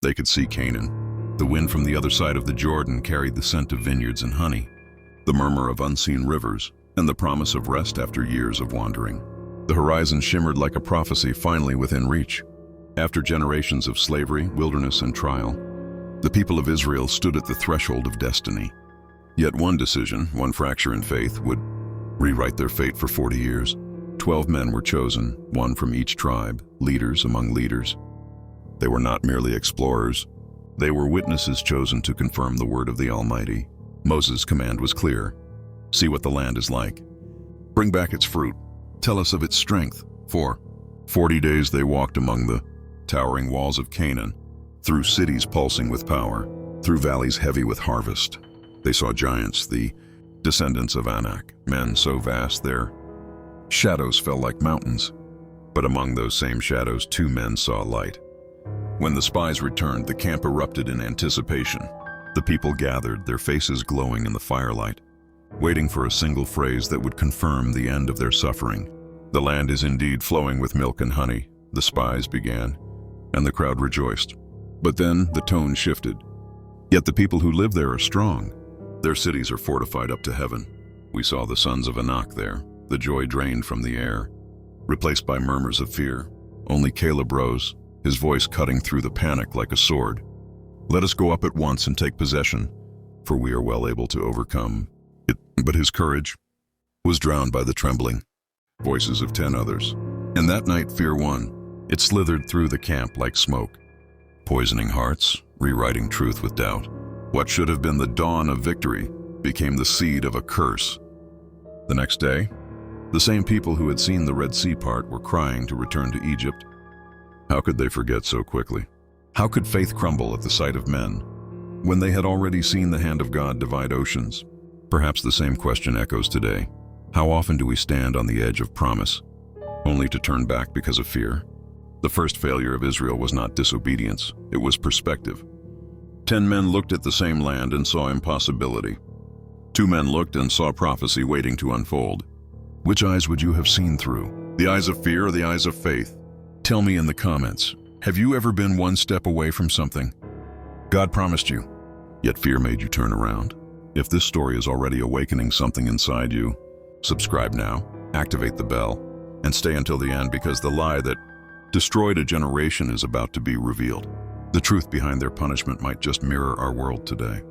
They could see Canaan. The wind from the other side of the Jordan carried the scent of vineyards and honey, the murmur of unseen rivers, and the promise of rest after years of wandering. The horizon shimmered like a prophecy finally within reach. After generations of slavery, wilderness, and trial, the people of Israel stood at the threshold of destiny. Yet one decision, one fracture in faith, would rewrite their fate for 40 years. 12 men were chosen, one from each tribe, leaders among leaders. They were not merely explorers. They were witnesses chosen to confirm the word of the Almighty. Moses' command was clear. See what the land is like. Bring back its fruit. Tell us of its strength. For 40 days they walked among the towering walls of Canaan, through cities pulsing with power, through valleys heavy with harvest. They saw giants, the descendants of Anak, men so vast their shadows fell like mountains. But among those same shadows, 2 men saw light. When the spies returned, the camp erupted in anticipation. The people gathered, their faces glowing in the firelight, waiting for a single phrase that would confirm the end of their suffering. The land is indeed flowing with milk and honey, the spies began, and the crowd rejoiced. But then the tone shifted. Yet the people who live there are strong. Their cities are fortified up to heaven. We saw the sons of Anak there, the joy drained from the air, replaced by murmurs of fear. Only Caleb rose, his voice cutting through the panic like a sword. Let us go up at once and take possession, for we are well able to overcome it. But his courage was drowned by the trembling voices of 10 others. And that night fear won. It slithered through the camp like smoke, poisoning hearts, rewriting truth with doubt. What should have been the dawn of victory became the seed of a curse. The next day, the same people who had seen the Red Sea part were crying to return to Egypt. How could they forget so quickly? How could faith crumble at the sight of men, when they had already seen the hand of God divide oceans? Perhaps the same question echoes today. How often do we stand on the edge of promise, only to turn back because of fear? The first failure of Israel was not disobedience, it was perspective. 10 men looked at the same land and saw impossibility. 2 men looked and saw prophecy waiting to unfold. Which eyes would you have seen through? The eyes of fear or the eyes of faith? Tell me in the comments. Have you ever been one step away from something God promised you, yet fear made you turn around? If this story is already awakening something inside you, subscribe now, activate the bell, and stay until the end, because the lie that destroyed a generation is about to be revealed. The truth behind their punishment might just mirror our world today.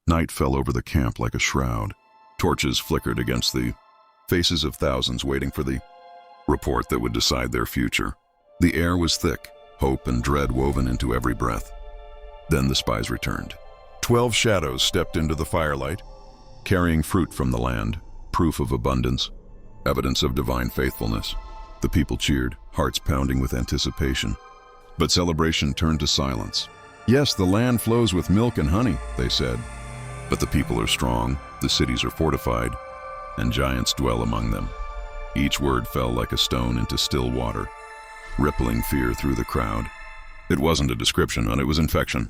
Night fell over the camp like a shroud. Torches flickered against the faces of thousands waiting for the report that would decide their future. The air was thick, hope and dread woven into every breath. Then the spies returned. 12 shadows stepped into the firelight, carrying fruit from the land, proof of abundance, evidence of divine faithfulness. The people cheered, hearts pounding with anticipation. But celebration turned to silence. Yes, the land flows with milk and honey, they said. But the people are strong, the cities are fortified, and giants dwell among them. Each word fell like a stone into still water, rippling fear through the crowd. It wasn't a description, and it was infection.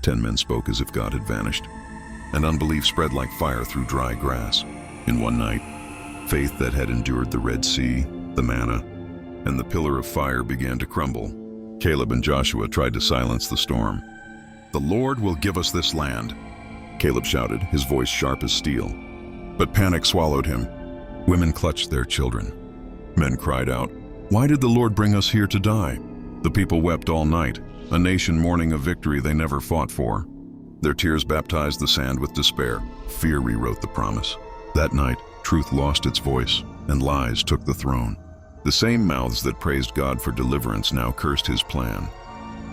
10 men spoke as if God had vanished, and unbelief spread like fire through dry grass. In one night, faith that had endured the Red Sea, the manna, and the pillar of fire began to crumble. Caleb and Joshua tried to silence the storm. "The Lord will give us this land," Caleb shouted, his voice sharp as steel. But panic swallowed him. Women clutched their children. Men cried out, "Why did the Lord bring us here to die?" The people wept all night, a nation mourning a victory they never fought for. Their tears baptized the sand with despair. Fear rewrote the promise. That night, truth lost its voice, and lies took the throne. The same mouths that praised God for deliverance now cursed his plan.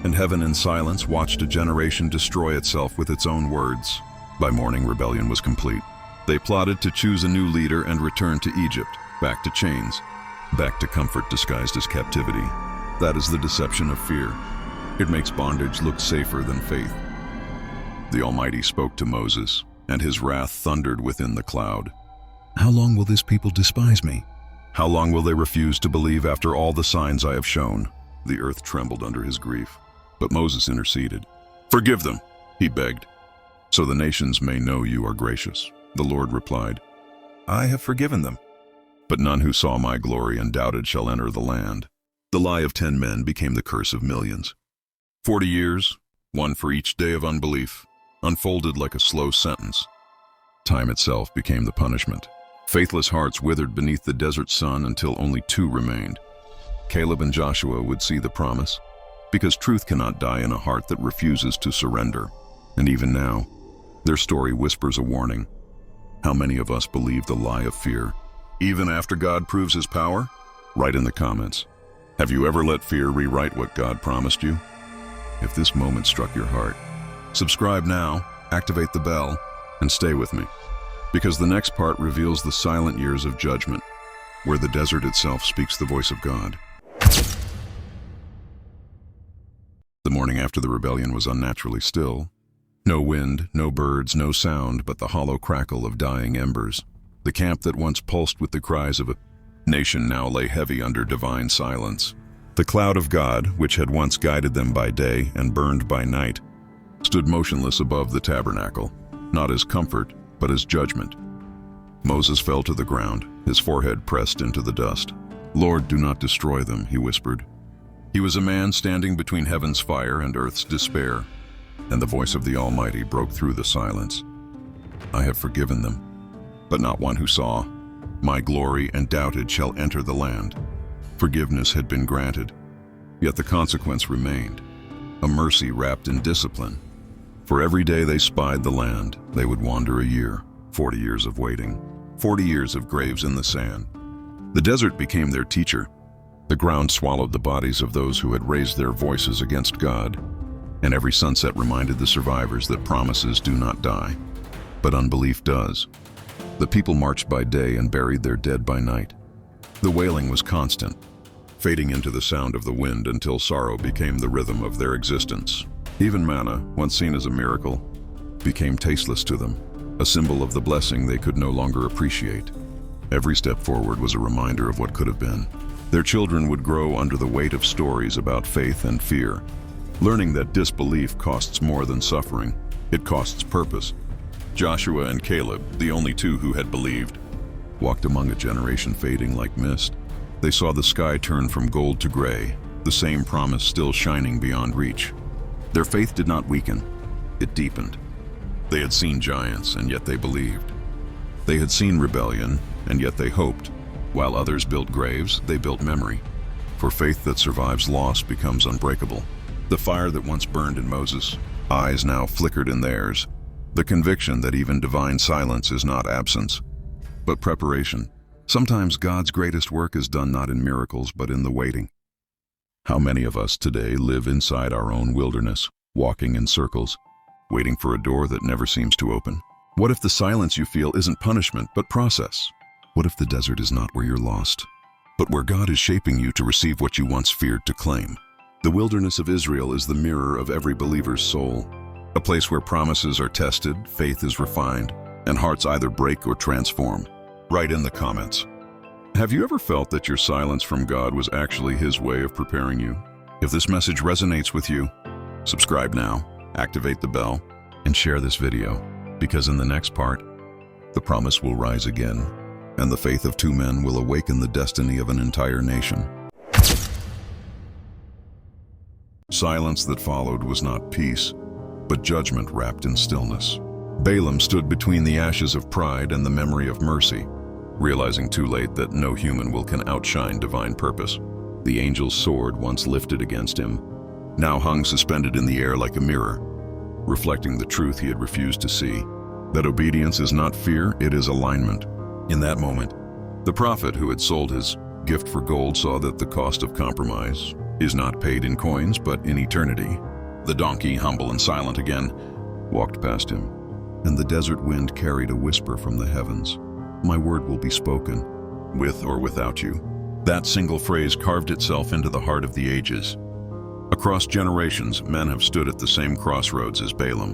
And heaven in silence watched a generation destroy itself with its own words. By morning, rebellion was complete. They plotted to choose a new leader and return to Egypt, back to chains, back to comfort disguised as captivity. That is the deception of fear. It makes bondage look safer than faith. The Almighty spoke to Moses, and his wrath thundered within the cloud. "How long will this people despise me? How long will they refuse to believe after all the signs I have shown?" The earth trembled under his grief, but Moses interceded. "Forgive them," he begged, "so the nations may know you are gracious." The Lord replied, "I have forgiven them, but none who saw my glory and doubted shall enter the land." The lie of 10 men became the curse of millions. 40 years, one for each day of unbelief, unfolded like a slow sentence. Time itself became the punishment. Faithless hearts withered beneath the desert sun until only 2 remained. Caleb and Joshua would see the promise, because truth cannot die in a heart that refuses to surrender. And even now, their story whispers a warning. How many of us believe the lie of fear, even after God proves his power? Write in the comments. Have you ever let fear rewrite what God promised you? If this moment struck your heart, subscribe now, activate the bell, and stay with me. Because the next part reveals the silent years of judgment, where the desert itself speaks the voice of God. The morning after the rebellion was unnaturally still. No wind, no birds, no sound but the hollow crackle of dying embers. The camp that once pulsed with the cries of a nation now lay heavy under divine silence. The cloud of God, which had once guided them by day and burned by night, stood motionless above the tabernacle, not as comfort, but as judgment. Moses fell to the ground, his forehead pressed into the dust. "Lord, do not destroy them," he whispered. He was a man standing between heaven's fire and earth's despair, and the voice of the Almighty broke through the silence. "I have forgiven them, but not one who saw. My glory and doubted shall enter the land." Forgiveness had been granted, yet the consequence remained, a mercy wrapped in discipline. For every day they spied the land, they would wander a year, 40 years of waiting, 40 years of graves in the sand. The desert became their teacher. The ground swallowed the bodies of those who had raised their voices against God, and every sunset reminded the survivors that promises do not die, but unbelief does. The people marched by day and buried their dead by night. The wailing was constant, fading into the sound of the wind until sorrow became the rhythm of their existence. Even manna, once seen as a miracle, became tasteless to them, a symbol of the blessing they could no longer appreciate. Every step forward was a reminder of what could have been. Their children would grow under the weight of stories about faith and fear, learning that disbelief costs more than suffering. It costs purpose. Joshua and Caleb, the only 2 who had believed, walked among a generation fading like mist. They saw the sky turn from gold to gray, the same promise still shining beyond reach. Their faith did not weaken, it deepened. They had seen giants, and yet they believed. They had seen rebellion, and yet they hoped. While others built graves, they built memory. For faith that survives loss becomes unbreakable. The fire that once burned in Moses' eyes now flickered in theirs. The conviction that even divine silence is not absence, but preparation. Sometimes God's greatest work is done not in miracles, but in the waiting. How many of us today live inside our own wilderness, walking in circles, waiting for a door that never seems to open? What if the silence you feel isn't punishment, but process? What if the desert is not where you're lost, but where God is shaping you to receive what you once feared to claim? The wilderness of Israel is the mirror of every believer's soul, a place where promises are tested, faith is refined, and hearts either break or transform. Write in the comments. Have you ever felt that your silence from God was actually His way of preparing you? If this message resonates with you, subscribe now, activate the bell, and share this video, because in the next part, the promise will rise again, and the faith of 2 men will awaken the destiny of an entire nation. Silence that followed was not peace, but judgment wrapped in stillness. Balaam stood between the ashes of pride and the memory of mercy, realizing too late that no human will can outshine divine purpose. The angel's sword, once lifted against him, now hung suspended in the air like a mirror, reflecting the truth he had refused to see, that obedience is not fear, it is alignment. In that moment, the prophet who had sold his gift for gold saw that the cost of compromise is not paid in coins, but in eternity. The donkey, humble and silent again, walked past him, and the desert wind carried a whisper from the heavens. "My word will be spoken, with or without you." That single phrase carved itself into the heart of the ages. Across generations, men have stood at the same crossroads as Balaam,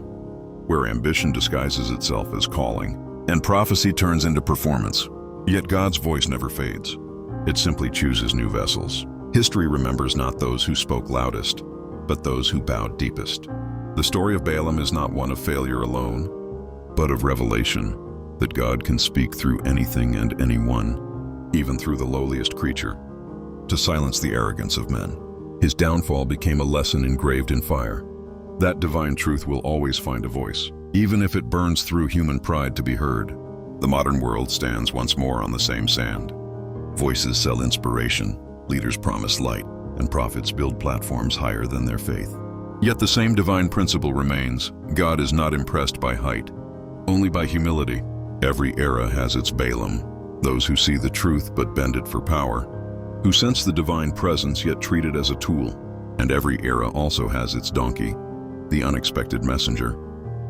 where ambition disguises itself as calling, and prophecy turns into performance. Yet God's voice never fades. It simply chooses new vessels. History remembers not those who spoke loudest, but those who bowed deepest. The story of Balaam is not one of failure alone, but of revelation, that God can speak through anything and anyone, even through the lowliest creature. to silence the arrogance of men. His downfall became a lesson engraved in fire. That divine truth will always find a voice, even if it burns through human pride to be heard. The modern world stands once more on the same sand. Voices sell inspiration, leaders promise light, and prophets build platforms higher than their faith. Yet the same divine principle remains. God is not impressed by height, only by humility. Every era has its Balaam, those who see the truth but bend it for power, who sense the divine presence yet treat it as a tool. And every era also has its donkey, the unexpected messenger,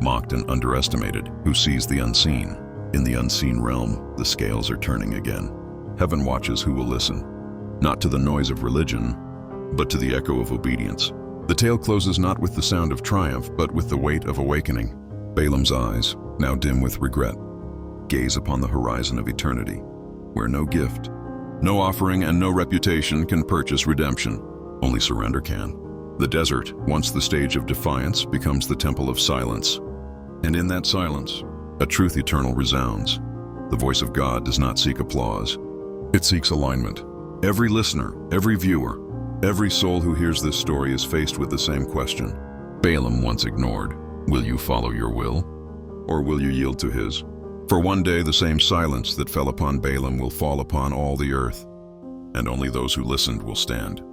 mocked and underestimated, who sees the unseen. In the unseen realm, the scales are turning again. Heaven watches who will listen, not to the noise of religion, but to the echo of obedience. The tale closes not with the sound of triumph, but with the weight of awakening. Balaam's eyes, now dim with regret, gaze upon the horizon of eternity, where no gift, no offering, and no reputation can purchase redemption. Only surrender can. The desert, once the stage of defiance, becomes the temple of silence. And in that silence, a truth eternal resounds. The voice of God does not seek applause. It seeks alignment. Every listener, every viewer, every soul who hears this story is faced with the same question. Balaam once ignored, will you follow your will, or will you yield to his? For one day the same silence that fell upon Balaam will fall upon all the earth, and only those who listened will stand.